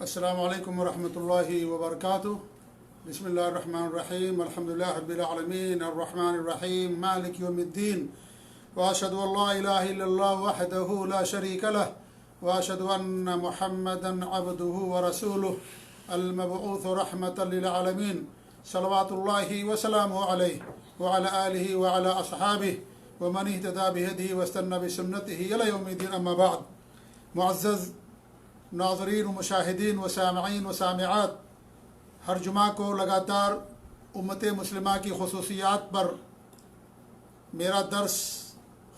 السلام علیکم ورحمۃ اللہ وبرکاتہ۔ بسم اللہ الرحمن الرحیم، الحمدللہ رب العالمین، الرحمن الرحیم، مالک یوم الدین، واشهد ان لا الہ الا اللہ وحدہ لا شریک لہ، واشهد ان محمدا عبدہ ورسولہ المبعوث رحمۃ للعالمین، صلوات اللہ وسلامہ علیہ وعلی آلہ وعلی اصحابہ ومن اہتدی بہدیہ واستنى بسنتہ الی یوم الدین، اما بعد۔ معزز ناظرین و مشاہدین و سامعین و سامعات، ہر جمعہ کو لگاتار امت مسلمہ کی خصوصیات پر میرا درس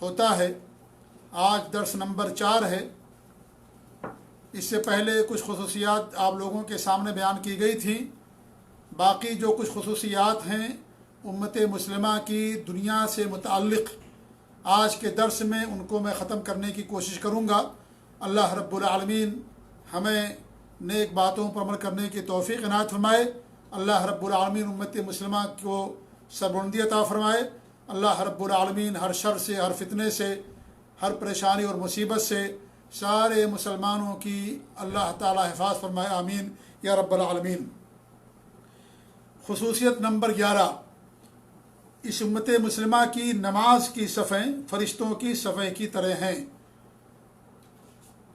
ہوتا ہے۔ آج درس نمبر 4 ہے۔ اس سے پہلے کچھ خصوصیات آپ لوگوں کے سامنے بیان کی گئی تھی۔ باقی جو کچھ خصوصیات ہیں امت مسلمہ کی دنیا سے متعلق، آج کے درس میں ان کو میں ختم کرنے کی کوشش کروں گا۔ اللہ رب العالمین ہمیں نیک باتوں پر عمل کرنے کی توفیق عنایت فرمائے۔ اللہ رب العالمین امت مسلمہ کو سربلندی عطا فرمائے۔ اللہ رب العالمین ہر شر سے، ہر فتنے سے، ہر پریشانی اور مصیبت سے سارے مسلمانوں کی اللہ تعالی حفاظ فرمائے، آمین یا رب العالمین۔ خصوصیت نمبر 11، اس امت مسلمہ کی نماز کی صفیں فرشتوں کی صفیں کی طرح ہیں۔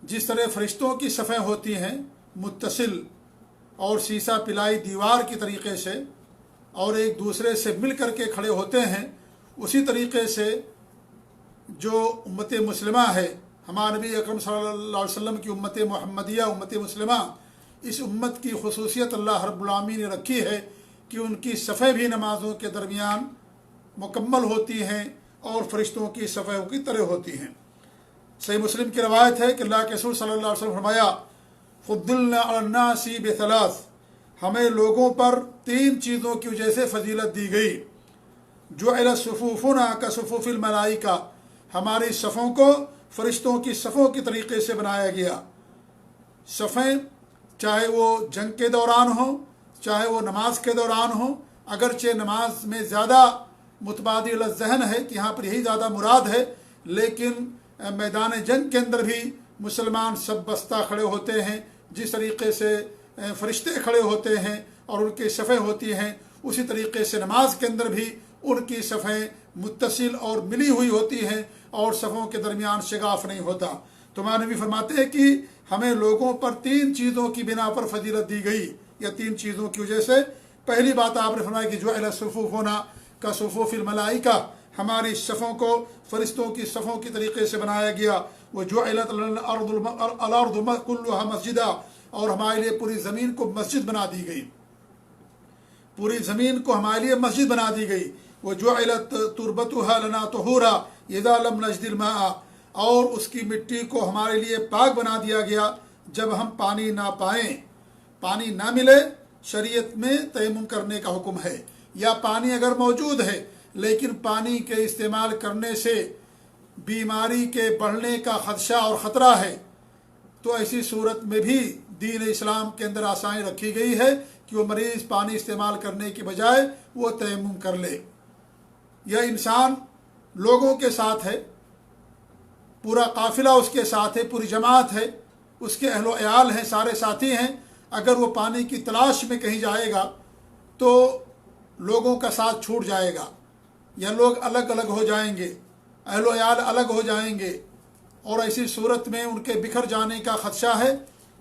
جس طرح فرشتوں کی صفیں ہوتی ہیں متصل اور سیسہ پلائی دیوار کی طریقے سے، اور ایک دوسرے سے مل کر کے کھڑے ہوتے ہیں، اسی طریقے سے جو امت مسلمہ ہے، ہمارے نبی اکرم صلی اللہ علیہ وسلم کی امت محمدیہ، امت مسلمہ، اس امت کی خصوصیت اللہ رب العالمین نے رکھی ہے کہ ان کی صفیں بھی نمازوں کے درمیان مکمل ہوتی ہیں اور فرشتوں کی صفوں کی طرح ہوتی ہیں۔ صحیح مسلم کی روایت ہے کہ اللہ کے رسول صلی اللہ علیہ وسلم فرمایا، فضلنا علی الناس بثلاث، ہمیں لوگوں پر 3 چیزوں کی وجہ سے فضیلت دی گئی۔ جعلت صفوفنا کصفوف الملائکہ، ہماری صفوں کو فرشتوں کی صفوں کی طریقے سے بنایا گیا۔ صفیں چاہے وہ جنگ کے دوران ہوں، چاہے وہ نماز کے دوران ہوں، اگرچہ نماز میں زیادہ متبادل الذہن ہے کہ یہاں پر یہی زیادہ مراد ہے، لیکن میدان جنگ کے اندر بھی مسلمان سب بستہ کھڑے ہوتے ہیں۔ جس طریقے سے فرشتے کھڑے ہوتے ہیں اور ان کی صفیں ہوتی ہیں، اسی طریقے سے نماز کے اندر بھی ان کی صفیں متصل اور ملی ہوئی ہوتی ہیں اور صفوں کے درمیان شگاف نہیں ہوتا۔ تو ہمارے نبی فرماتے ہیں کہ ہمیں لوگوں پر 3 چیزوں کی بنا پر فضیلت دی گئی، یا 3 چیزوں کی وجہ سے۔ پہلی بات آپ نے فرمایا کہ جعلت صفوفنا کصفوف الملائکہ، ہماری صفوں کو فرشتوں کی صفوں کی طریقے سے بنایا گیا۔ وجعلت الارض کلها مسجدا، اور ہمارے لیے پوری زمین کو مسجد بنا دی گئی، پوری زمین کو ہمارے لیے مسجد بنا دی گئی۔ وجعلت تربتها لنا طہورا اذا لم نجد الماء، اور اس کی مٹی کو ہمارے لیے پاک بنا دیا گیا جب ہم پانی نہ پائیں، پانی نہ ملے۔ شریعت میں تیمم کرنے کا حکم ہے، یا پانی اگر موجود ہے لیکن پانی کے استعمال کرنے سے بیماری کے بڑھنے کا خدشہ اور خطرہ ہے، تو ایسی صورت میں بھی دین اسلام کے اندر آسانی رکھی گئی ہے کہ وہ مریض پانی استعمال کرنے کی بجائے وہ تیمم کر لے۔ یا انسان لوگوں کے ساتھ ہے، پورا قافلہ اس کے ساتھ ہے، پوری جماعت ہے، اس کے اہل و عیال ہیں، سارے ساتھی ہیں، اگر وہ پانی کی تلاش میں کہیں جائے گا تو لوگوں کا ساتھ چھوٹ جائے گا، یا لوگ الگ الگ ہو جائیں گے، اہل و عیال الگ ہو جائیں گے، اور ایسی صورت میں ان کے بکھر جانے کا خدشہ ہے۔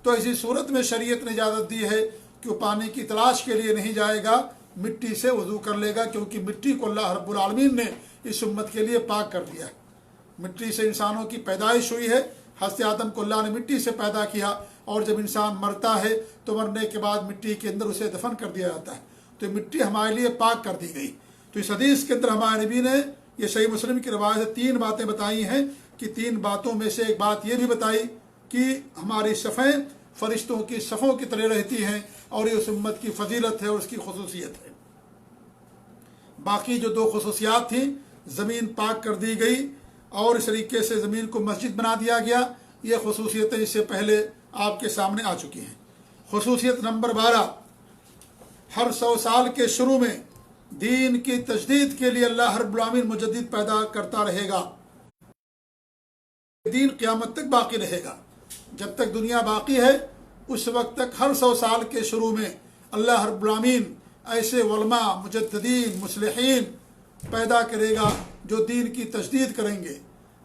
تو ایسی صورت میں شریعت نے اجازت دی ہے کہ وہ پانی کی تلاش کے لیے نہیں جائے گا، مٹی سے وضو کر لے گا، کیونکہ مٹی کو اللہ رب العالمین نے اس امت کے لیے پاک کر دیا ہے۔ مٹی سے انسانوں کی پیدائش ہوئی ہے، حضرت آدم کو اللہ نے مٹی سے پیدا کیا، اور جب انسان مرتا ہے تو مرنے کے بعد مٹی کے اندر اسے دفن کر دیا جاتا ہے۔ تو مٹی ہمارے لیے پاک کر دی گئی۔ تو اس حدیث کے اندر ہمارے نبی نے یہ صحیح مسلم کی روایت سے 3 باتیں بتائی ہیں، کہ 3 باتوں میں سے ایک بات یہ بھی بتائی کہ ہماری صفیں فرشتوں کی صفوں کی طرح رہتی ہیں، اور یہ اس امت کی فضیلت ہے اور اس کی خصوصیت ہے۔ باقی جو 2 خصوصیات تھیں، زمین پاک کر دی گئی اور اس طریقے سے زمین کو مسجد بنا دیا گیا، یہ خصوصیتیں اس سے پہلے آپ کے سامنے آ چکی ہیں۔ خصوصیت نمبر 12، ہر 100 سال کے شروع میں دین کی تجدید کے لیے اللہ رب العالمین مجدد پیدا کرتا رہے گا۔ دین قیامت تک باقی رہے گا، جب تک دنیا باقی ہے اس وقت تک ہر 100 سال کے شروع میں اللہ رب العالمین ایسے علماء، مجددین، مصلحین پیدا کرے گا جو دین کی تجدید کریں گے،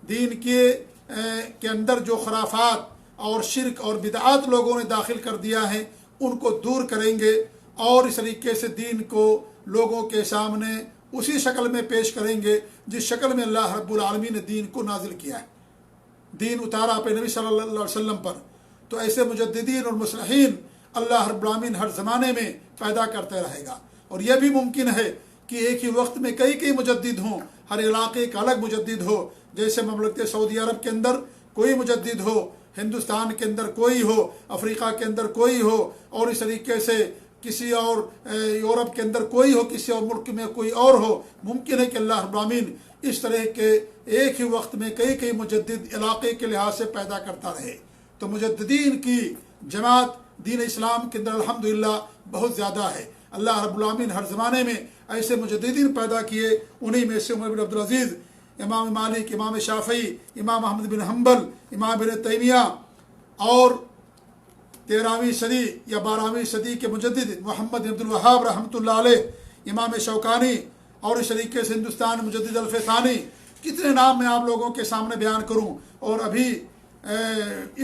دین کے اندر جو خرافات اور شرک اور بدعات لوگوں نے داخل کر دیا ہے ان کو دور کریں گے، اور اس طریقے سے دین کو لوگوں کے سامنے اسی شکل میں پیش کریں گے جس شکل میں اللہ رب العالمین نے دین کو نازل کیا ہے، دین اتارا پہ نبی صلی اللہ علیہ وسلم پر۔ تو ایسے مجددین اور مصلحین اللہ رب العالمین ہر زمانے میں پیدا کرتے رہے گا، اور یہ بھی ممکن ہے کہ ایک ہی وقت میں کئی مجدد ہوں، ہر علاقے کا الگ مجدد ہو، جیسے مملکت سعودی عرب کے اندر کوئی مجدد ہو، ہندوستان کے اندر کوئی ہو، افریقہ کے اندر کوئی ہو، اور اس طریقے سے کسی اور یورپ کے اندر کوئی ہو، کسی اور ملک میں کوئی اور ہو۔ ممکن ہے کہ اللہ رب العالمین اس طرح کے ایک ہی وقت میں کئی مجدد علاقے کے لحاظ سے پیدا کرتا رہے۔ تو مجددین کی جماعت دین اسلام کے اندر الحمدللہ بہت زیادہ ہے۔ اللہ رب العالمین ہر زمانے میں ایسے مجددین پیدا کیے، انہی میں سے عمر بن عبدالعزیز، امام مالک، امام شافعی، امام احمد بن حنبل، امام ابن تیمیہ، اور 13ویں صدی یا 12ویں صدی کے مجدد محمد بن عبد الوہاب رحمۃ اللہ علیہ، امام شوکانی، اور اس طریقے سے ہندوستان مجدد الف ثانی، کتنے نام میں آپ لوگوں کے سامنے بیان کروں۔ اور ابھی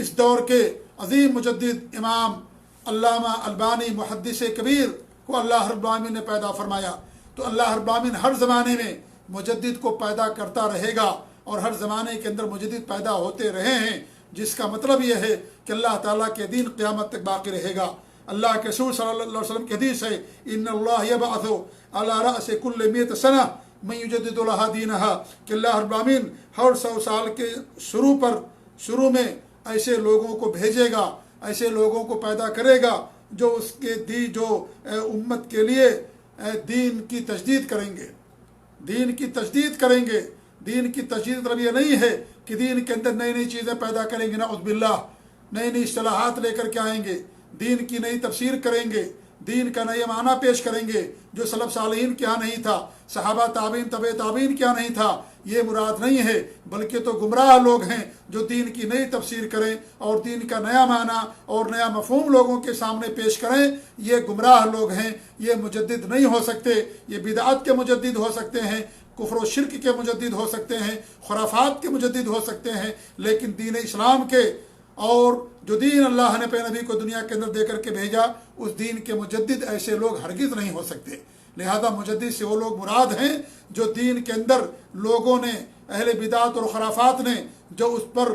اس دور کے عظیم مجدد امام علامہ البانی محدث کبیر کو اللہ رب العالمین نے پیدا فرمایا۔ تو اللہ رب العالمین ہر زمانے میں مجدد کو پیدا کرتا رہے گا، اور ہر زمانے کے اندر مجدد پیدا ہوتے رہے ہیں، جس کا مطلب یہ ہے کہ اللہ تعالیٰ کے دین قیامت تک باقی رہے گا۔ اللہ کے رسول صلی اللہ علیہ وسلم کی حدیث ہے، ان اللہ یبعث علی رأس کل 100 سنہ من یجدد لہا دینہا، کہ اللہ رب العالمین ہر 100 سال کے شروع میں ایسے لوگوں کو بھیجے گا، ایسے لوگوں کو پیدا کرے گا جو اس کے امت کے لیے دین کی تجدید کریں گے، دین کی تجدید کریں گے۔ دین کی تجدید مطلب یہ نہیں ہے کہ دین کے اندر نئی چیزیں پیدا کریں گے، نعوذ باللہ، نئی اصطلاحات لے کر کے آئیں گے، دین کی نئی تفسیر کریں گے، دین کا نیا معنی پیش کریں گے جو سلف صالحین کے ہاں نہیں تھا، صحابہ تابعین طبع تابعین کے ہاں نہیں تھا۔ یہ مراد نہیں ہے، بلکہ تو گمراہ لوگ ہیں جو دین کی نئی تفسیر کریں اور دین کا نیا معنی اور نیا مفہوم لوگوں کے سامنے پیش کریں۔ یہ گمراہ لوگ ہیں، یہ مجدد نہیں ہو سکتے، یہ بدعت کے مجدد ہو سکتے ہیں، کفر و شرک کے مجدد ہو سکتے ہیں، خرافات کے مجدد ہو سکتے ہیں، لیکن دین اسلام کے اور جو دین اللہ نے پہ نبی کو دنیا کے اندر دے کر کے بھیجا، اس دین کے مجدد ایسے لوگ ہرگز نہیں ہو سکتے۔ لہذا مجدد سے وہ لوگ مراد ہیں جو دین کے اندر لوگوں نے، اہل بدعات اور خرافات نے جو اس پر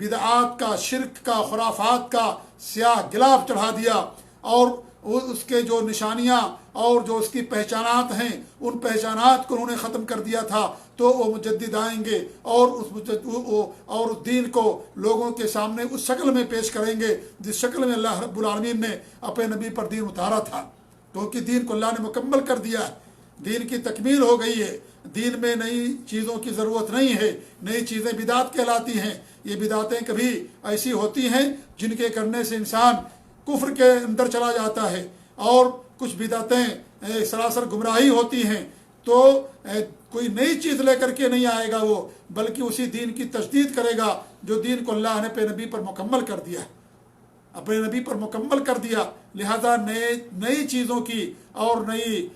بدعات کا، شرک کا، خرافات کا سیاہ غلاف چڑھا دیا، اور اس کے جو نشانیاں اور جو اس کی پہچانات ہیں ان پہچانات کو انہوں نے ختم کر دیا تھا، تو وہ مجدد آئیں گے اور اس دین کو لوگوں کے سامنے اس شکل میں پیش کریں گے جس شکل میں اللہ رب العالمین نے اپنے نبی پر دین اتارا تھا، کیونکہ دین کو اللہ نے مکمل کر دیا ہے، دین کی تکمیل ہو گئی ہے، دین میں نئی چیزوں کی ضرورت نہیں ہے۔ نئی چیزیں بدعت کہلاتی ہیں۔ یہ بدعتیں کبھی ایسی ہوتی ہیں جن کے کرنے سے انسان کفر کے اندر چلا جاتا ہے، اور کچھ بدعتیں سراسر گمراہی ہوتی ہیں۔ تو کوئی نئی چیز لے کر کے نہیں آئے گا وہ، بلکہ اسی دین کی تجدید کرے گا جو دین کو اللہ نے اپنے نبی پر مکمل کر دیا، اپنے نبی پر مکمل کر دیا۔ لہذا نئی چیزوں کی اور نئی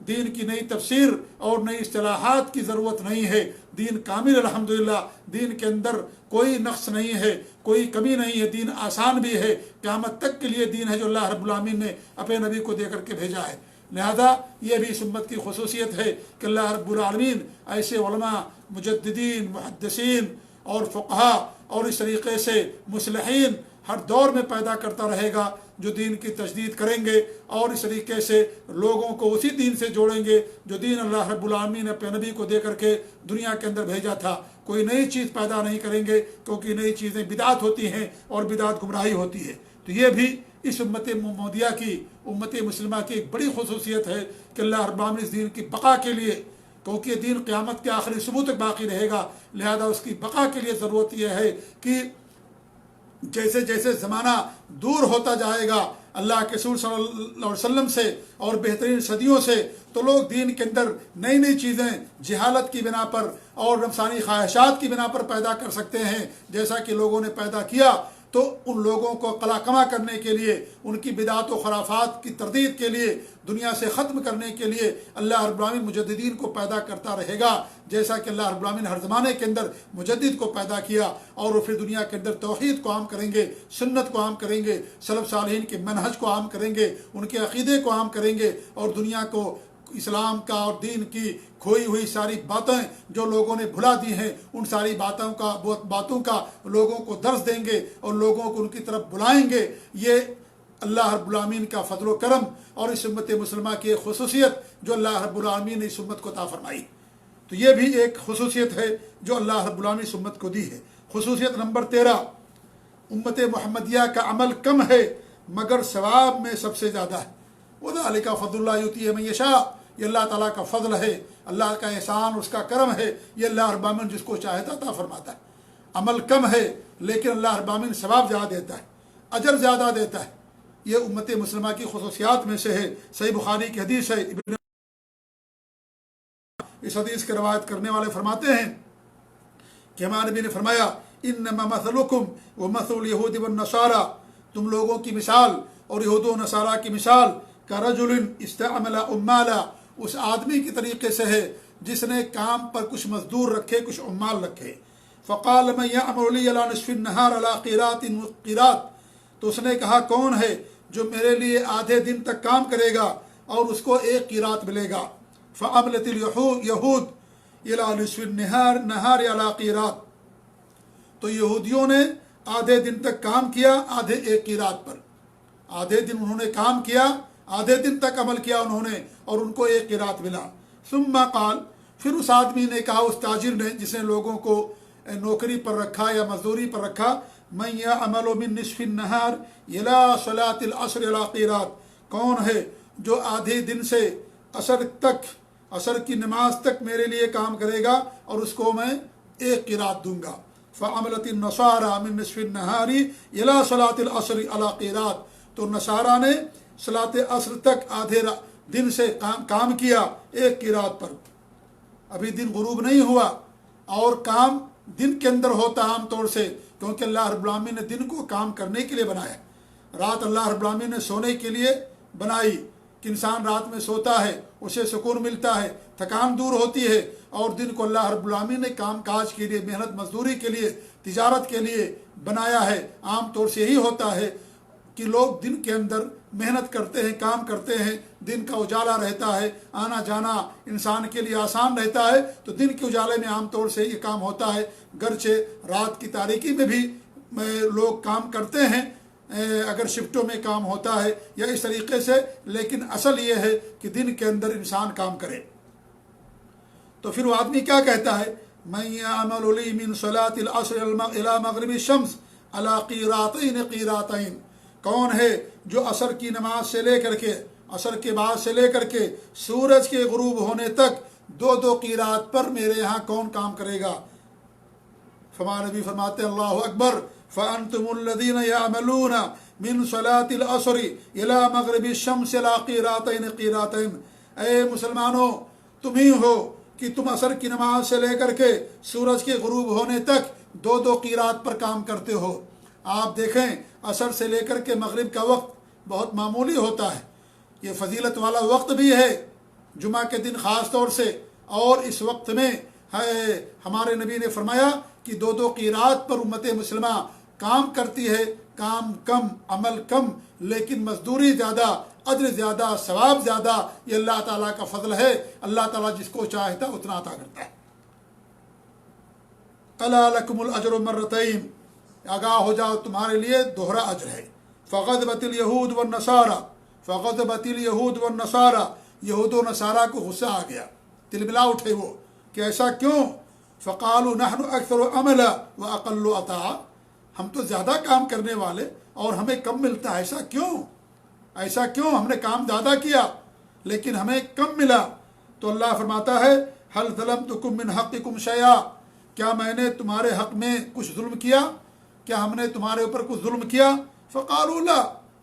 دین کی نئی تفسیر اور نئی اصطلاحات کی ضرورت نہیں ہے۔ دین کامل الحمدللہ، دین کے اندر کوئی نقص نہیں ہے، کوئی کمی نہیں ہے، دین آسان بھی ہے، قیامت تک کے لیے دین ہے جو اللہ رب العالمین نے اپنے نبی کو دے کر کے بھیجا ہے۔ لہذا یہ بھی اس امت کی خصوصیت ہے کہ اللہ رب العالمین ایسے علماء، مجددین، محدثین اور فقہا اور اس طریقے سے مصلحین ہر دور میں پیدا کرتا رہے گا جو دین کی تجدید کریں گے، اور اس طریقے سے لوگوں کو اسی دین سے جوڑیں گے جو دین اللہ رب العالمین نے اپنے نبی کو دے کر کے دنیا کے اندر بھیجا تھا۔ کوئی نئی چیز پیدا نہیں کریں گے، کیونکہ نئی چیزیں بدعت ہوتی ہیں اور بدعت گمراہی ہوتی ہے۔ تو یہ بھی اس امت محمدیہ کی، امت مسلمہ کی ایک بڑی خصوصیت ہے کہ اللہ رب العالمین اس دین کی بقا کے لیے، کیونکہ یہ دین قیامت کے آخری صبح تک باقی رہے گا، لہذا اس کی بقا کے لیے ضرورت یہ ہے کہ جیسے جیسے زمانہ دور ہوتا جائے گا اللہ کے رسول صلی اللہ علیہ وسلم سے اور بہترین صدیوں سے، تو لوگ دین کے اندر نئی چیزیں جہالت کی بنا پر اور نفسانی خواہشات کی بنا پر پیدا کر سکتے ہیں، جیسا کہ لوگوں نے پیدا کیا۔ تو ان لوگوں کو قلاقما کرنے کے لیے، ان کی بدعات و خرافات کی تردید کے لیے، دنیا سے ختم کرنے کے لیے اللہ رب العالمین مجددین کو پیدا کرتا رہے گا، جیسا کہ اللہ رب العالمین ہر زمانے کے اندر مجدد کو پیدا کیا، اور وہ پھر دنیا کے اندر توحید کو عام کریں گے، سنت کو عام کریں گے، سلف صالحین کے منہج کو عام کریں گے، ان کے عقیدے کو عام کریں گے، اور دنیا کو اسلام کا اور دین کی کھوئی ہوئی ساری باتیں جو لوگوں نے بھلا دی ہیں، ان ساری باتوں کا لوگوں کو درس دیں گے اور لوگوں کو ان کی طرف بلائیں گے۔ یہ اللہ رب العالمین کا فضل و کرم اور اس امت مسلمہ کی ایک خصوصیت جو اللہ رب العالمین نے اس امت کو عطا فرمائی، تو یہ بھی ایک خصوصیت ہے جو اللہ رب العالمین اس امت کو دی ہے۔ خصوصیت نمبر 13، امت محمدیہ کا عمل کم ہے مگر ثواب میں سب سے زیادہ ہے۔ وَذَلِكَ فَضْلُ اللَّهِ يُؤْتِيهِ مَن يَشَاءُ، یہ اللہ تعالیٰ کا فضل ہے، اللہ کا احسان، اس کا کرم ہے، یہ اللہ رب العالمین جس کو چاہتا عطا فرماتا ہے۔ عمل کم ہے لیکن اللہ رب العالمین ثواب زیادہ دیتا ہے، اجر زیادہ دیتا ہے۔ یہ امت مسلمہ کی خصوصیات میں سے ہے۔ صحیح بخاری کی حدیث ہے، اس حدیث کی روایت کرنے والے فرماتے ہیں کہ ہمارے نبی نے فرمایا، انما مثلکم ومثل اليہود والنصارى، تم لوگوں کی مثال اور یہود و نصارہ کی مثال کرجل استعمل عمالا، اس آدمی کی طریقے سے ہے جس نے کام پر کچھ مزدور رکھے، کچھ عمال رکھے۔ فقال من يعمل لي على نصف النهار على قيراط، تو اس نے کہا کون ہے جو میرے لیے آدھے دن تک کام کرے گا اور اس کو ایک قیراط ملے گا۔ فعملت اليهود الى نصف النهار على قيراط، تو یہودیوں نے آدھے دن تک کام کیا آدھے ایک قیراط پر، آدھے دن انہوں نے کام کیا، آدھے دن تک عمل کیا انہوں نے، اور ان کو ایک قیراط ملا۔ ثم قال، پھر اس آدمی نے کہا، اس تاجر نے جس نے لوگوں کو نوکری پر رکھا یا مزدوری پر رکھا، من یعمل من نصف النہار الى صلاۃ العصر الى قیراط، کون ہے جو آدھے دن سے عصر کی نماز تک میرے لیے کام کرے گا اور اس کو میں ایک قیراط دوں گا۔ فعملت النصارى من نصف النہار الى صلاۃ العصر الى قیراط، تو نصارہ نے صلاۃ عصر تک آدھے دن سے کام کیا ایک قیراط پر۔ ابھی دن غروب نہیں ہوا، اور کام دن کے اندر ہوتا عام طور سے، کیونکہ اللہ رب العالمین نے دن کو کام کرنے کے لیے بنایا۔ رات اللہ رب العالمین نے سونے کے لیے بنائی کہ انسان رات میں سوتا ہے، اسے سکون ملتا ہے، تھکان دور ہوتی ہے، اور دن کو اللہ رب العالمین نے کام کاج کے لیے، محنت مزدوری کے لیے، تجارت کے لیے بنایا ہے۔ عام طور سے یہی ہوتا ہے کہ لوگ دن کے اندر محنت کرتے ہیں، کام کرتے ہیں، دن کا اجالا رہتا ہے، آنا جانا انسان کے لیے آسان رہتا ہے، تو دن کے اجالے میں عام طور سے یہ کام ہوتا ہے۔ گرچہ رات کی تاریکی میں بھی لوگ کام کرتے ہیں، اگر شفٹوں میں کام ہوتا ہے یا اس طریقے سے، لیکن اصل یہ ہے کہ دن کے اندر انسان کام کرے۔ تو پھر وہ آدمی کیا کہتا ہے، من یعمل لی من صلاۃ العصر الی مغرب الشمس علی قیراطین قیراطین، کون ہے جو عصر کی نماز سے لے کر کے، عصر کے بعد سے لے کر کے سورج کے غروب ہونے تک دو قیراط پر میرے یہاں کون کام کرے گا؟ ہمارے نبی فرماتے ہیں، اللہ اکبر، فانتم الذین یعملون من صلاۃ العصر الی مغرب الشمس الی قیراطین قیراطین، اے مسلمانوں تم ہی ہو کہ تم عصر کی نماز سے لے کر کے سورج کے غروب ہونے تک دو قیراط پر کام کرتے ہو۔ آپ دیکھیں عصر سے لے کر کے مغرب کا وقت بہت معمولی ہوتا ہے، یہ فضیلت والا وقت بھی ہے جمعہ کے دن خاص طور سے، اور اس وقت میں ہمارے نبی نے فرمایا کہ دو قیراط پر امت مسلمہ کام کرتی ہے، کام کم، عمل کم، لیکن مزدوری زیادہ، اجر زیادہ، ثواب زیادہ۔ یہ اللہ تعالیٰ کا فضل ہے، اللہ تعالیٰ جس کو چاہتا اتنا عطا کرتا ہے۔ الا لکم الاجر مرتین، آگاہ ہو جاؤ تمہارے لیے دوہرا اجر ہے۔ فغضبت الیہود والنصارى، فغضبت الیہود والنصارى، یہود و نصارہ کو غصہ آ گیا، تلملا اٹھے وہ کہ ایسا کیوں؟ فقالوا نحن اکثر عملا واقل عطاء، ہم تو زیادہ کام کرنے والے اور ہمیں کم ملتا ہے، ایسا کیوں؟ ایسا کیوں؟ ہم نے کام زیادہ کیا لیکن ہمیں کم ملا۔ تو اللہ فرماتا ہے، هل ظلمتکم من حقکم شیئا، کیا میں نے تمہارے حق میں کچھ ظلم کیا؟ کیا ہم نے تمہارے اوپر کچھ ظلم کیا؟ فقالوا لا،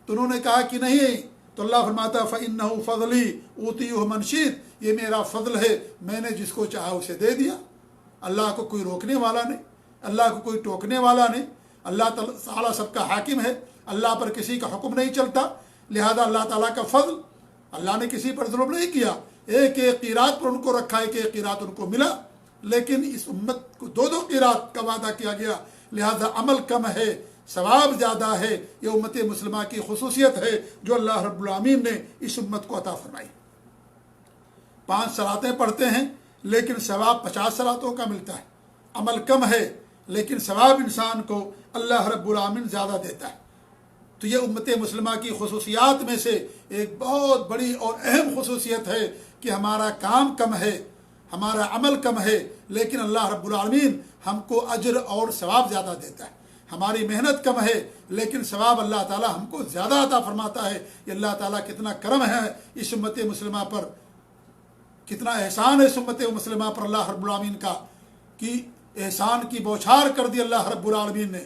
تو انہوں نے کہا کہ نہیں۔ تو اللہ فرماتا ہے فإنہ فضلی اوتیہ من شئت، یہ میرا فضل ہے، میں نے جس کو چاہا اسے دے دیا۔ اللہ کو کوئی روکنے والا نہیں، اللہ کو کوئی ٹوکنے والا نہیں۔ اللہ تعالیٰ سب کا حاکم ہے، اللہ پر کسی کا حکم نہیں چلتا، لہذا اللہ تعالیٰ کا فضل، اللہ نے کسی پر ظلم نہیں کیا، ایک ایک قیرات پر ان کو رکھا، ایک ایک قیرات ان کو ملا، لیکن اس امت کو دو دو قیرات کا وعدہ کیا گیا، لہذا عمل کم ہے ثواب زیادہ ہے۔ یہ امت مسلمہ کی خصوصیت ہے جو اللہ رب العالمین نے اس امت کو عطا فرمائی۔ 5 صلاتیں پڑھتے ہیں لیکن ثواب 50 صلاتوں کا ملتا ہے، عمل کم ہے لیکن ثواب انسان کو اللہ رب العالمین زیادہ دیتا ہے۔ تو یہ امت مسلمہ کی خصوصیات میں سے ایک بہت بڑی اور اہم خصوصیت ہے کہ ہمارا کام کم ہے، ہمارا عمل کم ہے، لیکن اللہ رب العالمین ہم کو اجر اور ثواب زیادہ دیتا ہے۔ ہماری محنت کم ہے لیکن ثواب اللہ تعالیٰ ہم کو زیادہ عطا فرماتا ہے۔ یہ اللہ تعالیٰ کتنا کرم ہے اس امت مسلمہ پر، کتنا احسان ہے اس امت مسلمہ پر اللہ رب العالمین کا، کہ احسان کی بوچھار کر دی اللہ رب العالمین نے،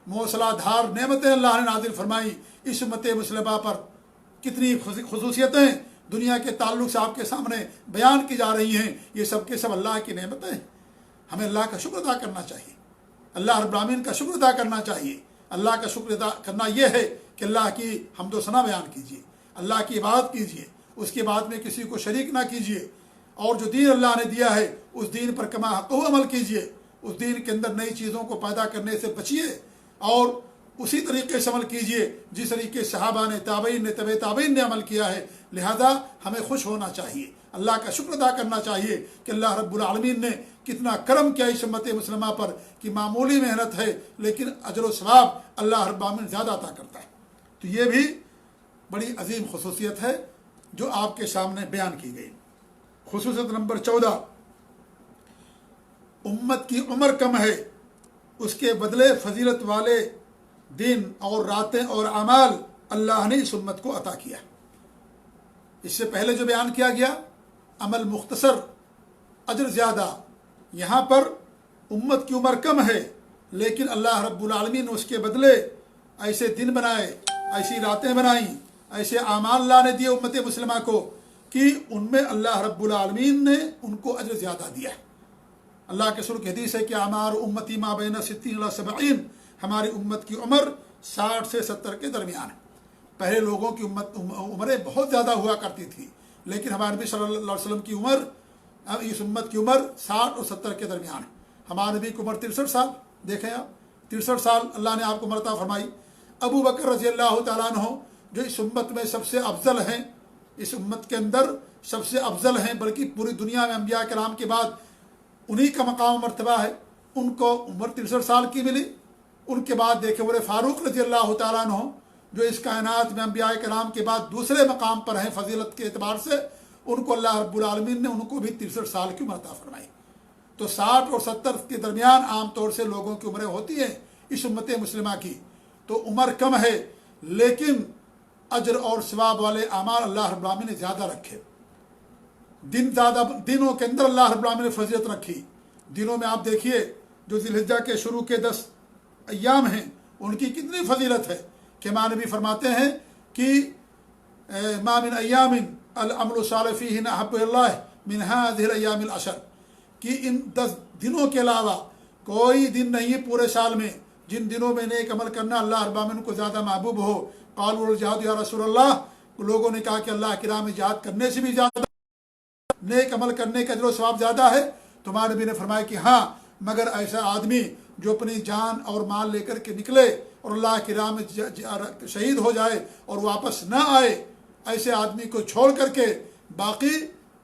موسلا دھار نعمتیں اللہ نے نازل فرمائی اس امت مسلمہ پر۔ کتنی خصوصیتیں دنیا کے تعلق سے آپ کے سامنے بیان کی جا رہی ہیں، یہ سب کے سب اللہ کی نعمتیں ہیں۔ ہمیں اللہ کا شکر ادا کرنا چاہیے، اللہ رب العالمین کا شکر ادا کرنا چاہیے۔ اللہ کا شکر ادا کرنا یہ ہے کہ اللہ کی حمد و ثنا بیان کیجیے، اللہ کی عبادت کیجیے، اس کے بعد میں کسی کو شریک نہ کیجیے، اور جو دین اللہ نے دیا ہے اس دین پر کما حق عمل کیجیے، اس دین کے اندر نئی چیزوں کو پیدا کرنے سے بچیے اور اسی طریقے سے عمل کیجیے جس طریقے صحابہ نے، تابعین نے، طبع تابعین نے عمل کیا ہے۔ لہذا ہمیں خوش ہونا چاہیے، اللہ کا شکر ادا کرنا چاہیے کہ اللہ رب العالمین نے کتنا کرم کیا اس امت مسلمہ پر، کہ معمولی محنت ہے لیکن اجر و ثواب اللہ رب العالمین زیادہ عطا کرتا ہے۔ تو یہ بھی بڑی عظیم خصوصیت ہے جو آپ کے سامنے بیان کی گئی۔ خصوصیت نمبر 14، امت کی عمر کم ہے، اس کے بدلے فضیلت والے دن اور راتیں اور اعمال اللہ نے اس امت کو عطا کیا۔ اس سے پہلے جو بیان کیا گیا عمل مختصر اجر زیادہ، یہاں پر امت کی عمر کم ہے لیکن اللہ رب العالمین نے اس کے بدلے ایسے دن بنائے، ایسی راتیں بنائیں، ایسے اعمال اللہ نے دیے امت مسلمہ کو کہ ان میں اللہ رب العالمین نے ان کو اجر زیادہ دیا۔ اللہ کے رسول کی حدیث ہے کہ اعمار امتی ما بین 60 الی 70، ہماری امت کی عمر 60 سے 70 کے درمیان ہے۔ پہلے لوگوں کی عمریں بہت زیادہ ہوا کرتی تھی، لیکن ہمارے نبی صلی اللہ علیہ وسلم کی عمر، اس امت کی عمر 60 اور 70 کے درمیان ہے۔ ہمارے نبی کی عمر 63 سال، دیکھیں آپ 63 سال اللہ نے آپ کو عمر عطا فرمائی۔ ابو بکر رضی اللہ تعالیٰ عنہ جو اس امت میں سب سے افضل ہیں، اس امت کے اندر سب سے افضل ہیں، بلکہ پوری دنیا میں انبیاء کرام کے بعد انہی کا مقام و مرتبہ ہے، ان کو عمر 63 سال کی ملی۔ ان کے بعد دیکھیں عمر فاروق رضی اللہ تعالیٰ عنہ جو اس کائنات میں انبیاء کرام کے بعد دوسرے مقام پر ہیں فضیلت کے اعتبار سے، ان کو اللہ رب العالمین نے ان کو بھی 63 سال کی عمر عطا فرمائی۔ تو 60 اور 70 کے درمیان عام طور سے لوگوں کی عمریں ہوتی ہیں اس امت مسلمہ کی۔ تو عمر کم ہے لیکن اجر اور ثواب والے اعمال اللہ رب العالمین نے زیادہ رکھے۔ دنوں کے اندر اللہ رب العالمین نے فضیلت رکھی۔ دنوں میں آپ دیکھیے جو ذی الحجہ کے شروع کے 10 ایام ہیں ان کی کتنی فضیلت ہے کہ ہمارے نبی فرماتے ہیں کہ ما من ایام العمل الصالح فیہن احب اللہ من ہذہ الایام العشر، کہ ان 10 دنوں کے علاوہ کوئی دن نہیں پورے سال میں جن دنوں میں نیک عمل کرنا اللہ رب العالمین کو زیادہ محبوب ہو۔ قالوا الجہاد یا رسول اللہ، لوگوں نے کہا کہ اللہ کی راہ میں جہاد کرنے سے بھی زیادہ نیک عمل کرنے کا اجر و ثواب زیادہ ہے؟ تمہارے نبی نے فرمایا کہ ہاں، مگر ایسا آدمی جو اپنی جان اور مال لے کر کے نکلے اور اللہ کی راہ میں شہید ہو جائے اور واپس نہ آئے، ایسے آدمی کو چھوڑ کر کے باقی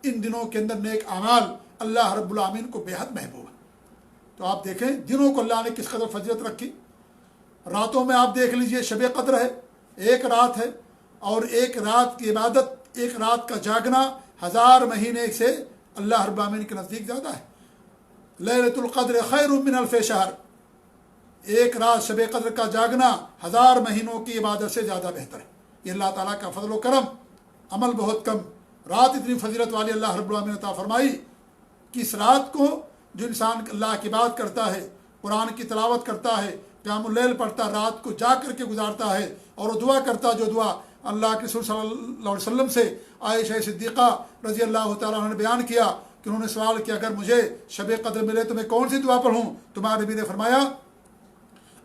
ان دنوں کے اندر نیک اعمال اللہ رب العالمین کو بے حد محبوب ہے۔ تو آپ دیکھیں دنوں کو اللہ نے کس قدر فضیلت رکھی۔ راتوں میں آپ دیکھ لیجئے شب قدر ہے، ایک رات ہے، اور ایک رات کی عبادت، ایک رات کا جاگنا 1000 مہینے سے اللہ رب العالمین کے نزدیک زیادہ ہے۔ لیلۃ القدر خیر من الف شہر، ایک رات شب قدر کا جاگنا 1000 مہینوں کی عبادت سے زیادہ بہتر ہے۔ یہ اللہ تعالیٰ کا فضل و کرم، عمل بہت کم، رات اتنی فضیلت والی اللہ رب العالمین نے عطا فرمائی کہ اس رات کو جو انسان اللہ کی بات کرتا ہے، قرآن کی تلاوت کرتا ہے، قیام اللیل پڑھتا، رات کو جا کر کے گزارتا ہے اور وہ دعا کرتا جو دعا اللہ کے رسول صلی اللہ علیہ وسلم سے عائشہ صدیقہ رضی اللہ تعالیٰ عنہ نے بیان کیا کہ انہوں نے سوال کیا اگر مجھے شب قدر ملے تو میں کون سی دعا پڑھوں؟ تمہارے نبی نے فرمایا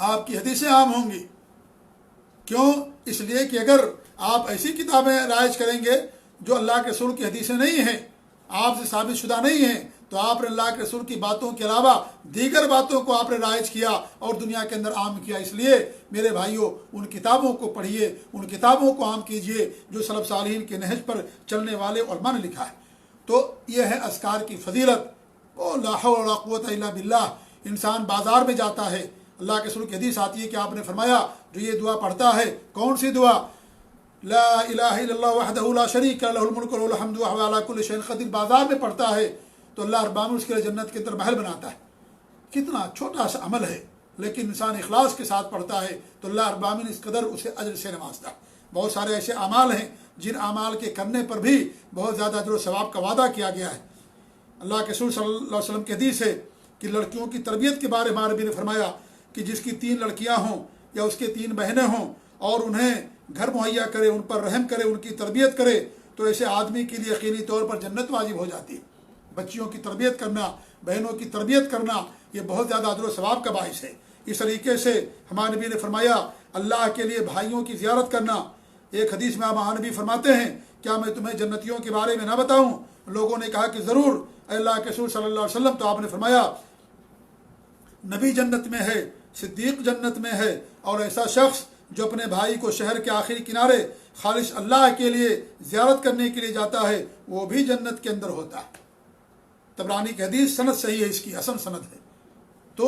آپ کی حدیثیں عام ہوں گی۔ کیوں؟ اس لیے کہ اگر آپ ایسی کتابیں رائج کریں گے جو اللہ کے رسول کی حدیثیں نہیں ہیں، آپ سے ثابت شدہ نہیں ہیں، تو آپ نے اللہ کے رسول کی باتوں کے علاوہ دیگر باتوں کو آپ نے رائج کیا اور دنیا کے اندر عام کیا۔ اس لیے میرے بھائیوں، ان کتابوں کو پڑھیے، ان کتابوں کو عام کیجیے جو سلف صالحین کے نہج پر چلنے والے علماء نے لکھا ہے۔ تو یہ ہے اذکار کی فضیلت۔ لا حول ولا قوت الا باللہ۔ انسان بازار میں جاتا ہے، اللہ کے رسول کی حدیث آتی ہے کہ آپ نے فرمایا جو یہ دعا پڑھتا ہے، کون سی دعا؟ لا الہ الا اللہ وحدہ لا شریک لہ الملک وله الحمد وهو على كل شيء قدیر بازار میں پڑھتا ہے تو اللہ رب العالمین اس کے لیے جنت کے اندر محل بناتا ہے۔ کتنا چھوٹا سا عمل ہے، لیکن انسان اخلاص کے ساتھ پڑھتا ہے تو اللہ رب العالمین اس قدر اسے اجر سے نوازتا ہے۔ بہت سارے ایسے اعمال ہیں جن اعمال کے کرنے پر بھی بہت زیادہ اجر و ثواب کا وعدہ کیا گیا ہے۔ اللہ کے رسول صلی اللہ علیہ وسلم کی حدیث ہے کہ لڑکیوں کی تربیت کے بارے میں ہمارے نبی نے فرمایا کہ جس کی 3 لڑکیاں ہوں یا اس کے 3 بہنیں ہوں اور انہیں گھر مہیا کرے، ان پر رحم کرے، ان کی تربیت کرے، تو ایسے آدمی کے لیے یقینی طور پر جنت واجب ہو جاتی ہے۔ بچیوں کی تربیت کرنا، بہنوں کی تربیت کرنا، یہ بہت زیادہ اجر و ثواب کا باعث ہے۔ اس طریقے سے ہمارے نبی نے فرمایا اللہ کے لیے بھائیوں کی زیارت کرنا۔ ایک حدیث میں ہمارے نبی فرماتے ہیں کیا میں تمہیں جنتیوں کے بارے میں نہ بتاؤں؟ لوگوں نے کہا کہ ضرور اے اللہ کے رسول صلی اللہ علیہ وسلم۔ تو آپ نے فرمایا نبی جنت میں ہے، صدیق جنت میں ہے، اور ایسا شخص جو اپنے بھائی کو شہر کے آخری کنارے خالص اللہ کے لیے زیارت کرنے کے لیے جاتا ہے وہ بھی جنت کے اندر ہوتا ہے۔ طبرانی کی حدیث، سند صحیح ہے، اس کی حسن سند ہے۔ تو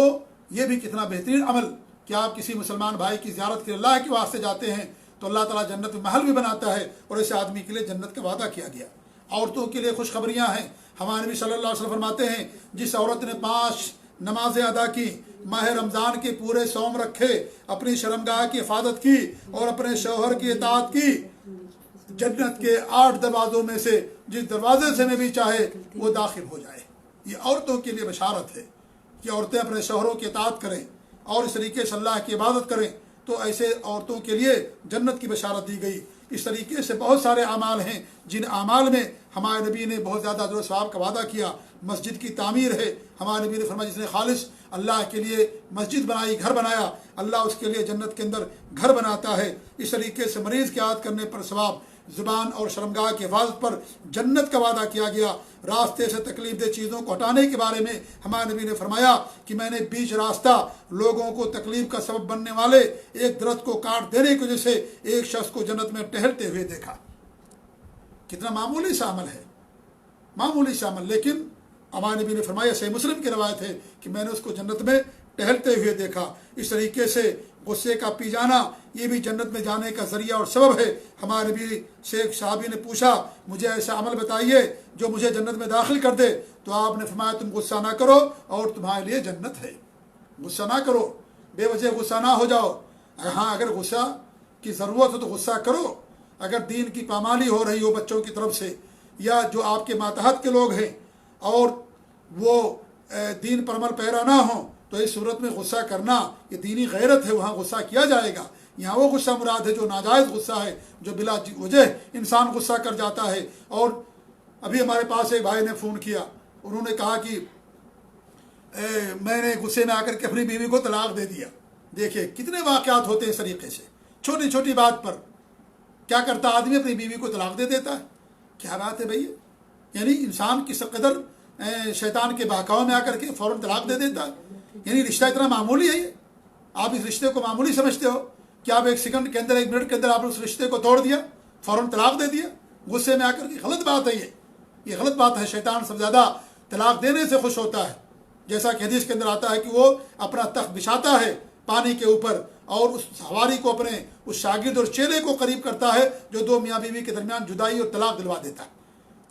یہ بھی کتنا بہترین عمل کہ آپ کسی مسلمان بھائی کی زیارت کے اللہ کے واسطے جاتے ہیں تو اللہ تعالیٰ جنت میں محل بھی بناتا ہے، اور ایسے آدمی کے لیے جنت کا وعدہ کیا گیا۔ عورتوں کے لیے خوشخبریاں ہیں۔ ہمارے نبی صلی اللہ علیہ وسلم فرماتے ہیں جس عورت نے 5 نمازیں ادا کی، ماہ رمضان کے پورے صوم رکھے، اپنی شرمگاہ کی حفاظت کی اور اپنے شوہر کی اطاعت کی، جنت کے 8 دروازوں میں سے جس دروازے سے میں بھی چاہے وہ داخل ہو جائے۔ یہ عورتوں کے لیے بشارت ہے کہ عورتیں اپنے شوہروں کی اطاعت کریں اور اس طریقے سے اللہ کی عبادت کریں، تو ایسے عورتوں کے لیے جنت کی بشارت دی گئی۔ اس طریقے سے بہت سارے اعمال ہیں جن اعمال میں ہمارے نبی نے بہت زیادہ اجر و ثواب کا وعدہ کیا۔ مسجد کی تعمیر ہے، ہمارے نبی نے فرمایا جس نے خالص اللہ کے لیے مسجد بنائی، گھر بنایا، اللہ اس کے لیے جنت کے اندر گھر بناتا ہے۔ اس طریقے سے مریض کی عادت کرنے پر ثواب، زبان اور شرمگاہ کی حفاظت پر جنت کا وعدہ کیا گیا۔ راستے سے تکلیف دہ چیزوں کو ہٹانے کے بارے میں ہمارے نبی نے فرمایا کہ میں نے بیچ راستہ لوگوں کو تکلیف کا سبب بننے والے ایک درخت کو کاٹ دینے کی وجہ سے ایک شخص کو جنت میں ٹہلتے ہوئے دیکھا۔ کتنا معمولی سا عمل ہے، معمولی سا عمل، لیکن ہمارے نبی نے فرمایا، صحیح مسلم کی روایت ہے کہ میں نے اس کو جنت میں ٹہلتے ہوئے دیکھا۔ اس طریقے سے غصے کا پی جانا یہ بھی جنت میں جانے کا ذریعہ اور سبب ہے۔ ہمارے نبی سے ایک صحابی نے پوچھا مجھے ایسا عمل بتائیے جو مجھے جنت میں داخل کر دے، تو آپ نے فرمایا تم غصہ نہ کرو اور تمہارے لیے جنت ہے۔ غصہ نہ کرو، بے وجہ غصہ نہ ہو جاؤ۔ ہاں اگر غصہ کی ضرورت ہو تو غصہ کرو، اگر دین کی پامالی ہو رہی ہو بچوں کی طرف سے یا جو آپ کے ماتحت کے لوگ ہیں اور وہ دین پر عمل پیرا نہ ہوں، تو اس صورت میں غصہ کرنا یہ دینی غیرت ہے، وہاں غصہ کیا جائے گا۔ یہاں وہ غصہ مراد ہے جو ناجائز غصہ ہے، جو بلا وجہ انسان غصہ کر جاتا ہے۔ اور ابھی ہمارے پاس ایک بھائی نے فون کیا، انہوں نے کہا کہ میں نے غصے میں آ کر کے اپنی بیوی کو طلاق دے دیا۔ دیکھیے کتنے واقعات ہوتے ہیں اس طریقے سے، چھوٹی چھوٹی بات پر کیا کرتا آدمی اپنی بیوی کو طلاق دے دیتا ہے۔ کیا بات ہے بھائی، یعنی انسان کس قدر شیطان کے بہکاؤ میں آ کر کے فوراً طلاق دے دیتا ہے۔ یعنی رشتہ اتنا معمولی ہے، یہ آپ اس رشتے کو معمولی سمجھتے ہو کہ آپ 1 سیکنڈ کے اندر 1 منٹ کے اندر آپ نے اس رشتے کو توڑ دیا، فوراً طلاق دے دیا غصے میں آ کر کے۔ غلط بات ہے، یہ غلط بات ہے۔ شیطان سب سے زیادہ طلاق دینے سے خوش ہوتا ہے، جیسا کہ حدیث کے اندر آتا ہے کہ وہ اپنا تخت بچھاتا ہے پانی کے اوپر اور اس سواری کو اپنے اس شاگرد اور چیلے کو قریب کرتا ہے جو 2 میاں بیوی کے درمیان جدائی اور طلاق دلوا دیتا ہے۔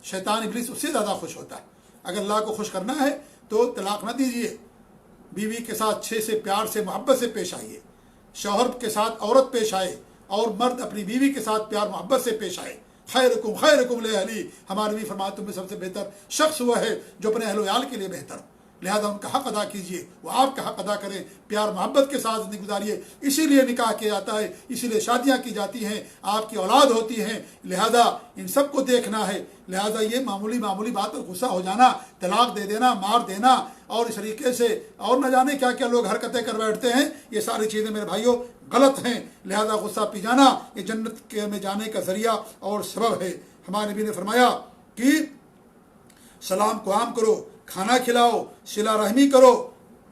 شیطان ابلیس اس سے زیادہ خوش ہوتا ہے۔ اگر اللہ کو خوش کرنا ہے تو طلاق نہ دیجیے، بیوی کے ساتھ اچھے سے پیار سے محبت سے پیش آئیے، شوہر کے ساتھ عورت پیش آئے اور مرد اپنی بیوی کے ساتھ پیار محبت سے پیش آئے۔ خیرکم خیرکم لاہلی، ہمارے نبی فرماتے تم میں سب سے بہتر شخص ہوا ہے جو اپنے اہل و عیال کے لیے بہتر۔ لہذا ان کا حق ادا کیجیے، وہ آپ کا حق ادا کریں، پیار محبت کے ساتھ زندگی گزاریے۔ اسی لیے نکاح کیا جاتا ہے، اسی لیے شادیاں کی جاتی ہیں، آپ کی اولاد ہوتی ہیں، لہذا ان سب کو دیکھنا ہے۔ لہذا یہ معمولی بات پر غصہ ہو جانا، طلاق دے دینا، مار دینا اور اس طریقے سے اور نہ جانے کیا کیا لوگ حرکتیں کر بیٹھتے ہیں، یہ ساری چیزیں میرے بھائیوں غلط ہیں۔ لہذا غصہ پی جانا یہ جنت میں جانے کا ذریعہ اور سبب ہے۔ ہمارے نبی نے فرمایا کہ سلام کو عام کرو، کھانا کھلاؤ، صلہ رحمی کرو،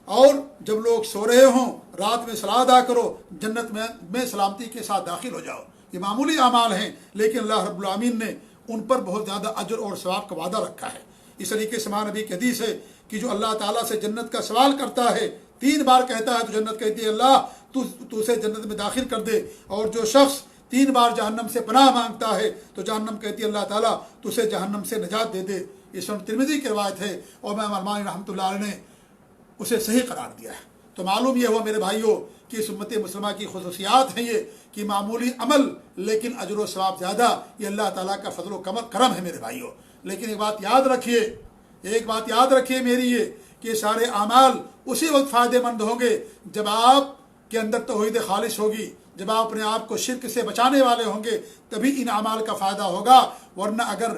اور جب لوگ سو رہے ہوں رات میں صلاۃ ادا کرو، جنت میں سلامتی کے ساتھ داخل ہو جاؤ۔ یہ معمولی اعمال ہیں، لیکن اللہ رب العالمین نے ان پر بہت زیادہ اجر اور ثواب کا وعدہ رکھا ہے۔ اس طریقے سے ہمارے نبی کی حدیث ہے کہ جو اللہ تعالیٰ سے جنت کا سوال کرتا ہے، 3 بار کہتا ہے تو جنت کہتی ہے اللہ تو اسے جنت میں داخل کر دے، اور جو شخص 3 بار جہنم سے پناہ مانگتا ہے تو جہنم کہتی ہے اللہ تعالیٰ تو اسے جہنم سے نجات دے دے۔ یہ سنن ترمذی کی روایت ہے، اور امام البانی رحمۃ اللہ علیہ نے اسے صحیح قرار دیا ہے۔ تو معلوم یہ ہوا میرے بھائیوں کہ اس امت مسلمہ کی خصوصیات ہیں یہ کہ معمولی عمل لیکن اجر و ثواب زیادہ، یہ اللہ تعالیٰ کا فضل و کرم ہے میرے بھائیوں۔ لیکن ایک بات یاد رکھیے میری یہ کہ یہ سارے اعمال اسی وقت فائدہ مند ہوں گے جب آپ کے اندر توحید خالص ہوگی، جب آپ اپنے آپ کو شرک سے بچانے والے ہوں گے، تبھی ان اعمال کا فائدہ ہوگا۔ ورنہ اگر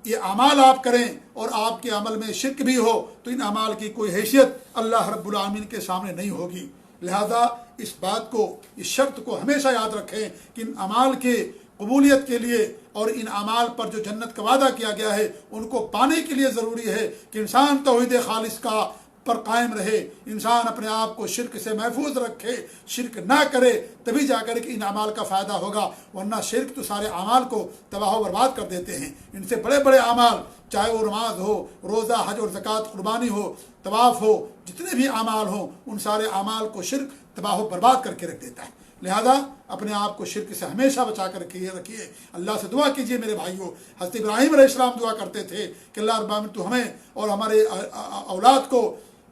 یہ اعمال آپ کریں اور آپ کے عمل میں شرک بھی ہو تو ان اعمال کی کوئی حیثیت اللہ رب العالمین کے سامنے نہیں ہوگی۔ لہذا اس بات کو، اس شرط کو ہمیشہ یاد رکھیں کہ ان اعمال کے قبولیت کے لیے اور ان اعمال پر جو جنت کا وعدہ کیا گیا ہے ان کو پانے کے لیے ضروری ہے کہ انسان توحید خالص کا پر قائم رہے، انسان اپنے آپ کو شرک سے محفوظ رکھے، شرک نہ کرے، تبھی جا کر کے ان اعمال کا فائدہ ہوگا۔ ورنہ شرک تو سارے اعمال کو تباہ و برباد کر دیتے ہیں۔ ان سے بڑے بڑے اعمال، چاہے وہ نماز ہو، روزہ، حج اور زکوٰۃ، قربانی ہو، طواف ہو، جتنے بھی اعمال ہوں ان سارے اعمال کو شرک تباہ و برباد کر کے رکھ دیتا ہے۔ لہذا اپنے آپ کو شرک سے ہمیشہ بچا کر رکھیے، اللہ سے دعا کیجیے میرے بھائیوں۔ حضرت ابراہیم علیہ السلام دعا کرتے تھے کہ اللہ رب العالمین تو ہمیں اور ہمارے اولاد کو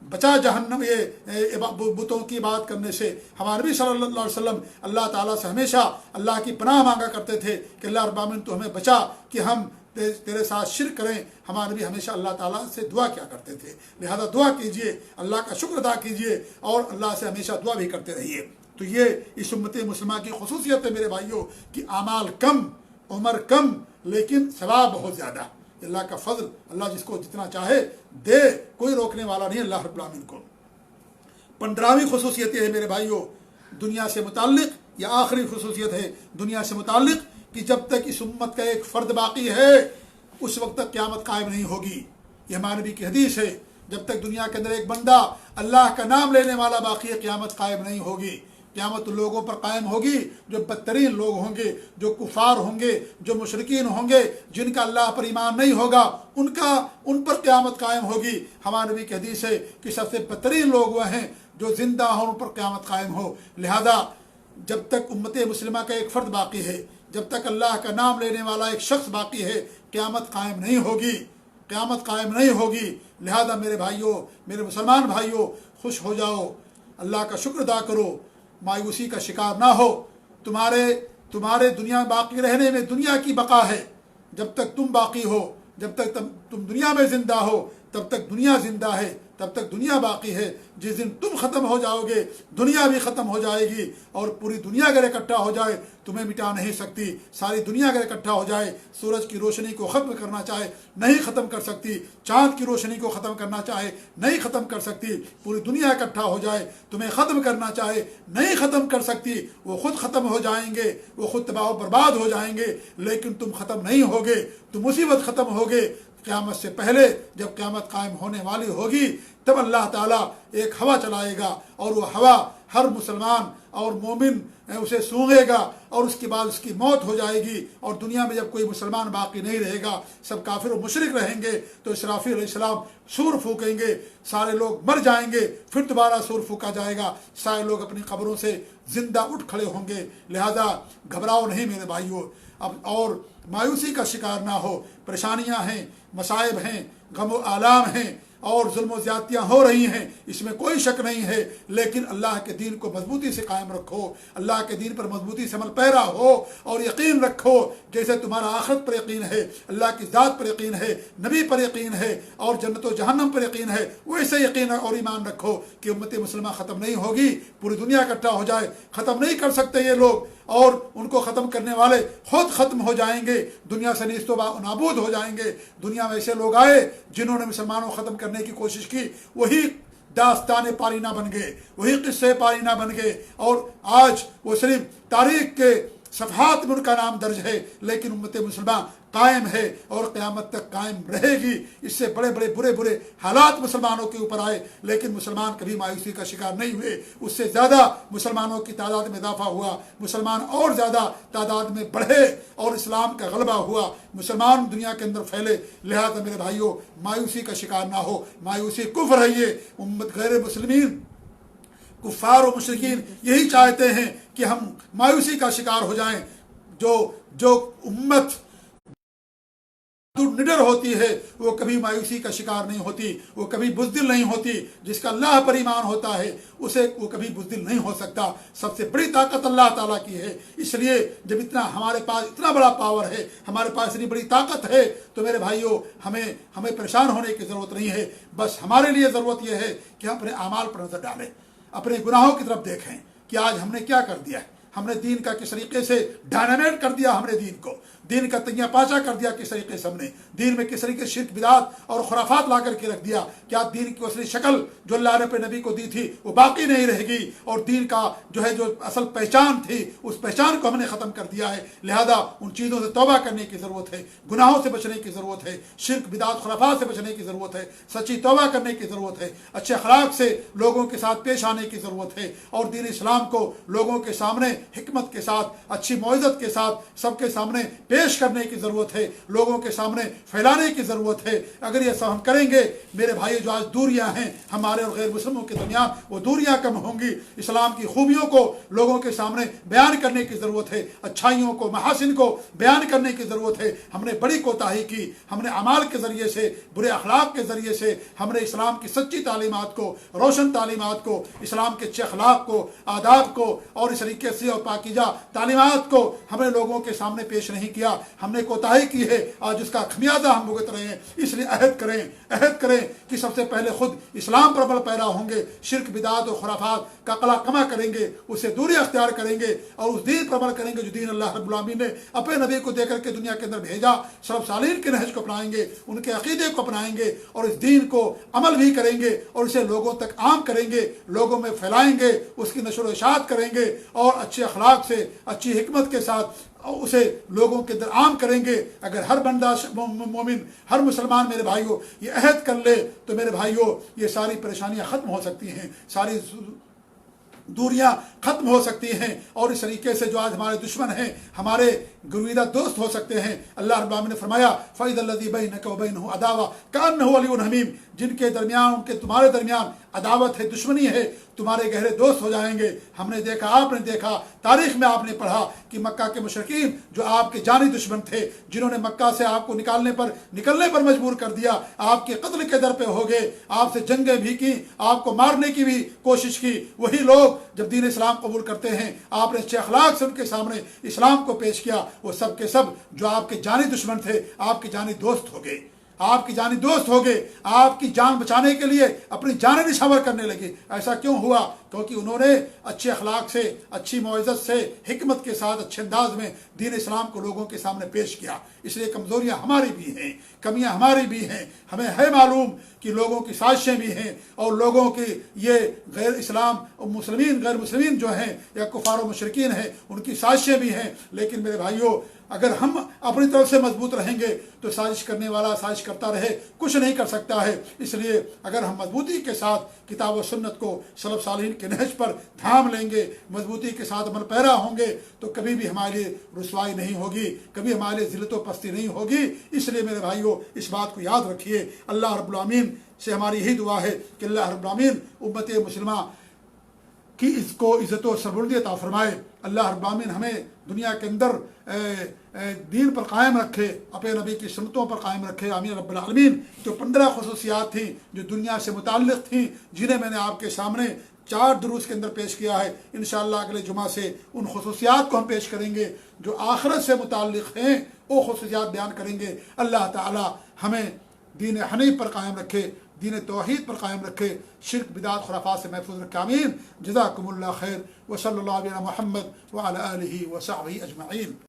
بچا جہنم یہ بتوں کی بات کرنے سے۔ ہمارے نبی صلی اللہ علیہ وسلم اللہ تعالیٰ سے ہمیشہ اللہ کی پناہ مانگا کرتے تھے کہ اللہ رب العالمین تو ہمیں بچا کہ ہم تیرے ساتھ شرک کریں۔ ہمارے نبی ہمیشہ اللہ تعالیٰ سے دعا کیا کرتے تھے۔ لہذا دعا کیجئے، اللہ کا شکر ادا کیجئے اور اللہ سے ہمیشہ دعا بھی کرتے رہیے۔ تو یہ اس امت مسلمہ کی خصوصیت ہے میرے بھائیوں کہ اعمال کم، عمر کم، لیکن ثواب بہت زیادہ۔ اللہ کا فضل، اللہ جس کو جتنا چاہے دے، کوئی روکنے والا نہیں اللہ رب العالمین کو۔ 15ویں خصوصیت یہ ہے میرے بھائیوں دنیا سے متعلق، یا آخری خصوصیت ہے دنیا سے متعلق کہ جب تک اس امت کا ایک فرد باقی ہے اس وقت تک قیامت قائم نہیں ہوگی۔ یہ ہمارے نبی کی حدیث ہے، جب تک دنیا کے اندر ایک بندہ اللہ کا نام لینے والا باقی ہے قیامت قائم نہیں ہوگی۔ قیامت ان لوگوں پر قائم ہوگی جو بدترین لوگ ہوں گے، جو کفار ہوں گے، جو مشرکین ہوں گے، جن کا اللہ پر ایمان نہیں ہوگا، ان پر قیامت قائم ہوگی۔ ہمارے نبی کی حدیث ہے کہ سب سے بدترین لوگ وہ ہیں جو زندہ ہوں، ان پر قیامت قائم ہو۔ لہذا جب تک امت مسلمہ کا ایک فرد باقی ہے، جب تک اللہ کا نام لینے والا ایک شخص باقی ہے، قیامت قائم نہیں ہوگی، قیامت قائم نہیں ہوگی۔ لہذا میرے بھائیوں، میرے مسلمان بھائیوں، خوش ہو جاؤ، اللہ کا شکر ادا کرو، مایوسی کا شکار نہ ہو۔ تمہارے دنیا میں باقی رہنے میں دنیا کی بقا ہے۔ جب تک تم باقی ہو، جب تک تم دنیا میں زندہ ہو، تب تک دنیا زندہ ہے، تب تک دنیا باقی ہے۔ جس دن تم ختم ہو جاؤ گے دنیا بھی ختم ہو جائے گی، اور پوری دنیا اگر اکٹھا ہو جائے تمہیں مٹا نہیں سکتی۔ ساری دنیا اگر اکٹھا ہو جائے سورج کی روشنی کو ختم کرنا چاہے نہیں ختم کر سکتی، چاند کی روشنی کو ختم کرنا چاہے نہیں ختم کر سکتی، پوری دنیا اکٹھا ہو جائے تمہیں ختم کرنا چاہے نہیں ختم کر سکتی۔ وہ خود ختم ہو جائیں گے، وہ خود تباہ و برباد ہو جائیں گے، لیکن تم ختم نہیں ہوگے، تم اسی وقت ختم ہوگے قیامت سے پہلے۔ جب قیامت قائم ہونے والی ہوگی تب اللہ تعالیٰ ایک ہوا چلائے گا، اور وہ ہوا ہر مسلمان اور مومن اسے سونگے گا، اور اس کے بعد اس کی موت ہو جائے گی، اور دنیا میں جب کوئی مسلمان باقی نہیں رہے گا، سب کافر و مشرک رہیں گے، تو اسرافیل علیہ السلام سور پھونکیں گے، سارے لوگ مر جائیں گے، پھر دوبارہ سور پھونکا جائے گا، سارے لوگ اپنی قبروں سے زندہ اٹھ کھڑے ہوں گے۔ لہذا گھبراؤ نہیں میرے بھائیوں، اب اور مایوسی کا شکار نہ ہو۔ پریشانیاں ہیں، مصائب ہیں، غم و آلام ہیں، اور ظلم و زیادتیاں ہو رہی ہیں، اس میں کوئی شک نہیں ہے، لیکن اللہ کے دین کو مضبوطی سے قائم رکھو، اللہ کے دین پر مضبوطی سے عمل پیرا ہو، اور یقین رکھو جیسے تمہارا آخرت پر یقین ہے، اللہ کی ذات پر یقین ہے، نبی پر یقین ہے اور جنت و جہنم پر یقین ہے، ویسے یقین اور ایمان رکھو کہ امت مسلمہ ختم نہیں ہوگی، پوری دنیا اکٹھا ہو جائے، ختم نہیں کر سکتے یہ لوگ، اور ان کو ختم کرنے والے خود ختم ہو جائیں گے، دنیا سے نیست و نابود ہو جائیں گے۔ دنیا میں ایسے لوگ آئے جنہوں نے مسلمانوں کو ختم کرنے کی کوشش کی، وہی داستان پارینہ بن گئے، وہی قصے پارینہ بن گئے، اور آج وہ صرف تاریخ کے صفحات میں ان کا نام درج ہے، لیکن امت مسلمہ قائم ہے اور قیامت تک قائم رہے گی۔ اس سے بڑے بڑے برے حالات مسلمانوں کے اوپر آئے، لیکن مسلمان کبھی مایوسی کا شکار نہیں ہوئے، اس سے زیادہ مسلمانوں کی تعداد میں اضافہ ہوا، مسلمان اور زیادہ تعداد میں بڑھے اور اسلام کا غلبہ ہوا، مسلمان دنیا کے اندر پھیلے۔ لہذا میرے بھائیوں، مایوسی کا شکار نہ ہو، مایوسی کفر ہے یہ۔ امت غیر مسلمین، کفار و مشرکین یہی چاہتے ہیں کہ ہم مایوسی کا شکار ہو جائیں۔ جو امت نڈر ہوتی ہے وہ کبھی مایوسی کا شکار نہیں ہوتی، وہ کبھی بزدل نہیں ہوتی۔ جس کا اللہ پر ایمان ہوتا ہے اسے وہ کبھی بزدل نہیں ہو سکتا۔ سب سے بڑی طاقت اللہ تعالیٰ کی ہے، اس لیے جب ہمارے پاس اتنا بڑا پاور ہے، ہمارے پاس اتنی بڑی طاقت ہے، تو میرے بھائیوں ہمیں پریشان ہونے کی ضرورت نہیں ہے۔ بس ہمارے لیے ضرورت یہ ہے کہ ہم اپنے اعمال پر نظر ڈالیں، اپنے گناہوں کی طرف دیکھیں کہ آج ہم نے کیا کر دیا ہے۔ ہم نے دین کا کس طریقے سے ڈائنامیٹ کر دیا، ہم نے دین کا تنگیاں پاچا کر دیا کس طریقے سے، ہم نے دین میں کس طریقے سے شرک بدعات اور خرافات لا کر کے رکھ دیا۔ کیا دین کی اصلی شکل جو اللہ نے اپنے نبی کو دی تھی وہ باقی نہیں رہے گی، اور دین کا جو اصل پہچان تھی اس پہچان کو ہم نے ختم کر دیا ہے۔ لہذا ان چیزوں سے توبہ کرنے کی ضرورت ہے، گناہوں سے بچنے کی ضرورت ہے، شرک بدعات خرافات سے بچنے کی ضرورت ہے، سچی توبہ کرنے کی ضرورت ہے، اچھے اخلاق سے لوگوں کے ساتھ پیش آنے کی ضرورت ہے، اور دین اسلام کو لوگوں کے سامنے حکمت کے ساتھ، اچھی موعظت کے ساتھ سب کے سامنے پیش کرنے کی ضرورت ہے، لوگوں کے سامنے پھیلانے کی ضرورت ہے۔ اگر یہ سب ہم کریں گے میرے بھائی، جو آج دوریاں ہیں ہمارے اور غیر مسلموں کے درمیان، وہ دوریاں کم ہوں گی۔ اسلام کی خوبیوں کو لوگوں کے سامنے بیان کرنے کی ضرورت ہے، اچھائیوں کو، محاسن کو بیان کرنے کی ضرورت ہے۔ ہم نے بڑی کوتاہی کی، ہم نے اعمال کے ذریعے سے، برے اخلاق کے ذریعے سے ہم نے اسلام کی سچی تعلیمات کو، روشن تعلیمات کو، اسلام کے اچھے اخلاق کو، آداب کو اور اس طریقے سے اور پاکیزہ تعلیمات کو ہم نے لوگوں کے سامنے پیش نہیں کیا۔ ہم نے کوتاہی کی ہے، آج اس کا خمیازہ ہم بھگت رہے ہیں۔ اس لیے عہد کریں کہ سب سے پہلے خود اسلام پر عمل پیرا ہوں گے، شرک بدعات اور خرافات کا قلع کما کریں گے، اس سے دوری اختیار کریں گے، اور اس دین پر عمل کریں گے جو دین اللہ رب العالمین نے اپنے نبی کو دے کر کے دنیا کے اندر بھیجا۔ سلف صالحین کے نہج کو اپنائیں گے، ان کے عقیدے کو اپنائیں گے، اور اس دین کو عمل بھی کریں گے، اور اسے لوگوں تک عام کریں گے، لوگوں میں پھیلائیں گے، اس کی نشر و اشاعت کریں گے، اور اچھے اخلاق سے، اچھی حکمت کے ساتھ اسے لوگوں کے اندر عام کریں گے۔ اگر ہر بندہ مومن، ہر مسلمان میرے بھائیوں یہ عہد کر لے تو میرے بھائیوں یہ ساری پریشانیاں ختم ہو سکتی ہیں، ساری دوریاں ختم ہو سکتی ہیں، اور اس طریقے سے جو آج ہمارے دشمن ہیں ہمارے گرویدہ دوست ہو سکتے ہیں۔ اللہ رب العالمین نے فرمایا فَإِذَا الَّذِي بَيْنَكَ وَبَيْنَهُ عَدَاوَةٌ كَأَنَّهُ وَلِيٌّ حَمِيمٌ، جن کے درمیان تمہارے درمیان عداوت ہے، دشمنی ہے، تمہارے گہرے دوست ہو جائیں گے۔ ہم نے دیکھا، آپ نے دیکھا، تاریخ میں آپ نے پڑھا کہ مکہ کے مشرکین جو آپ کے جانی دشمن تھے، جنہوں نے مکہ سے آپ کو نکلنے پر مجبور کر دیا، آپ کے قتل کے در پہ ہو گئے، آپ سے جنگیں بھی کی، آپ کو مارنے کی بھی کوشش کی، وہی لوگ جب دین اسلام قبول کرتے ہیں، آپ نے اچھے اخلاق سے ان کے سامنے اسلام کو پیش کیا، وہ سب کے سب جو آپ کے جانی دشمن تھے آپ کے جانی دوست ہو گئے، آپ کی جانی دوست ہو گئے، آپ کی جان بچانے کے لیے اپنی جانیں نشاور کرنے لگے۔ ایسا کیوں ہوا؟ کیونکہ انہوں نے اچھے اخلاق سے، اچھی موعظت سے، حکمت کے ساتھ، اچھے انداز میں دین اسلام کو لوگوں کے سامنے پیش کیا۔ اس لیے کمزوریاں ہماری بھی ہیں، کمیاں ہماری بھی ہیں، ہمیں ہے معلوم کہ لوگوں کی سازشیں بھی ہیں، اور لوگوں کی یہ غیر اسلام غیر مسلمین جو ہیں یا کفار و مشرکین ہیں ان کی سازشیں بھی ہیں۔ لیکن میرے بھائیوں اگر ہم اپنی طرف سے مضبوط رہیں گے تو سازش کرنے والا سازش کرتا رہے، کچھ نہیں کر سکتا ہے۔ اس لیے اگر ہم مضبوطی کے ساتھ کتاب و سنت کو سلف صالحین کے نہج پر تھام لیں گے، مضبوطی کے ساتھ عمل پیرا ہوں گے، تو کبھی بھی ہمارے لیے رسوائی نہیں ہوگی، کبھی ہمارے لیے ذلت و پستی نہیں ہوگی۔ اس لیے میرے بھائیوں اس بات کو یاد رکھیے، اللہ رب العالمین سے ہماری یہی دعا ہے کہ اللہ رب العالمین امت مسلمہ کی اس کو عزت و سربلندی عطا فرمائے۔ اللہ رب العالمین ہمیں دنیا کے اندر دین پر قائم رکھے، اپنے نبی کی سنتوں پر قائم رکھے، آمین رب العالمین۔ جو 15 خصوصیات تھیں جو دنیا سے متعلق تھیں، جنہیں میں نے آپ کے سامنے 4 دروس کے اندر پیش کیا ہے. انشاءاللہ اگلے جمعہ سے ان خصوصیات کو ہم پیش کریں گے جو آخرت سے متعلق ہیں، وہ خصوصیات بیان کریں گے. اللہ تعالی ہمیں دین حنیف پر قائم رکھے، دین توحید پر قائم رکھے، شرک بدعت خرافات سے محفوظ رکھے. آمین. جزاکم اللہ خیر. وصلی اللہ علیہ محمد وعلی آلہ وصحبہ اجمعین.